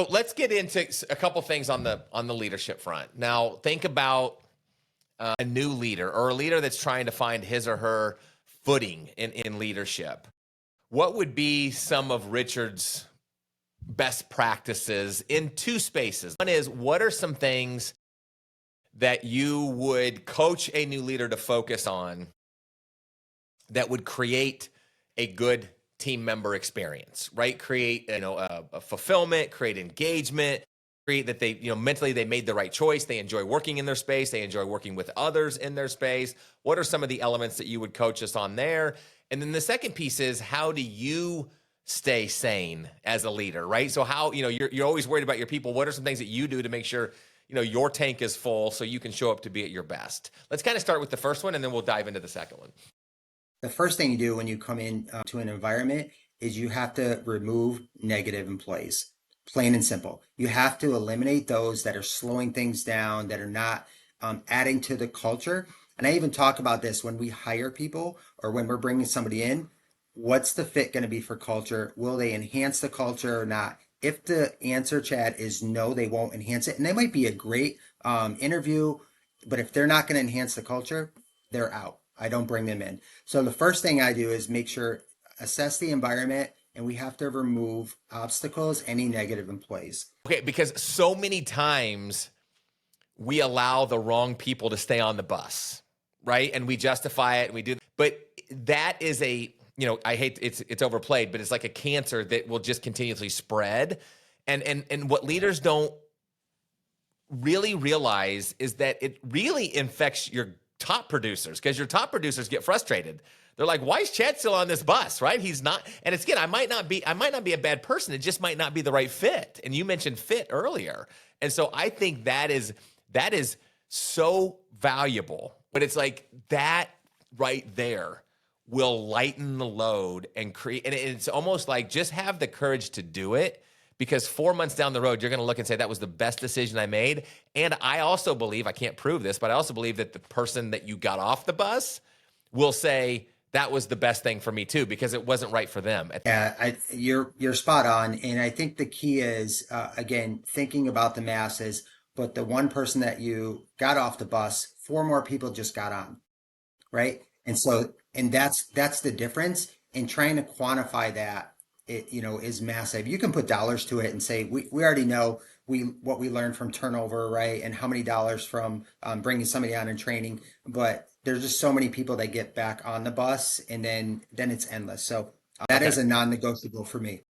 So let's get into a couple things on the leadership front. Now, think about a new leader or a leader that's trying to find his or her footing in leadership. What would be some of Richard's best practices in two spaces? One is, what are some things that you would coach a new leader to focus on that would create a good team member experience, right? Create, a fulfillment, create engagement, create that they, mentally they made the right choice. They enjoy working in their space. They enjoy working with others in their space. What are some of the elements that you would coach us on there? And then the second piece is, how do you stay sane as a leader, right? So how, you're always worried about your people. What are some things that you do to make sure, your tank is full so you can show up to be at your best? Let's kind of start with the first one, and then we'll dive into the second one. The first thing you do when you come in to an environment is you have to remove negative employees, plain and simple. You have to eliminate those that are slowing things down, that are not adding to the culture. And I even talk about this when we hire people or when we're bringing somebody in. What's the fit going to be for culture? Will they enhance the culture or not? If the answer, Chad, is no, they won't enhance it. And they might be a great interview, but if they're not going to enhance the culture, they're out. I don't bring them in. So the first thing I do is make sure, assess the environment, and we have to remove obstacles, any negative employees. Okay, because so many times we allow the wrong people to stay on the bus, right? And we justify it and we do, but that is I hate it's overplayed, but it's like a cancer that will just continuously spread. And what leaders don't really realize is that it really infects your top producers, because your top producers get frustrated. They're like, why is Chad still on this bus, right? He's not. And it's, again, I might not be a bad person. It just might not be the right fit. And you mentioned fit earlier. And so I think that is so valuable. But it's like that right there will lighten the load and create. And it's almost like, just have the courage to do it, because 4 months down the road, you're going to look and say, that was the best decision I made. And I also believe, I can't prove this, but I also believe that the person that you got off the bus will say, that was the best thing for me too, because it wasn't right for them. Yeah, you're spot on. And I think the key is, again, thinking about the masses, but the one person that you got off the bus, four more people just got on, right? And so, and that's the difference in trying to quantify that. It is massive. You can put dollars to it and say we already know what we learned from turnover, right? And how many dollars from bringing somebody on and training, but there's just so many people that get back on the bus, and then it's endless. So that Okay. is a non-negotiable for me.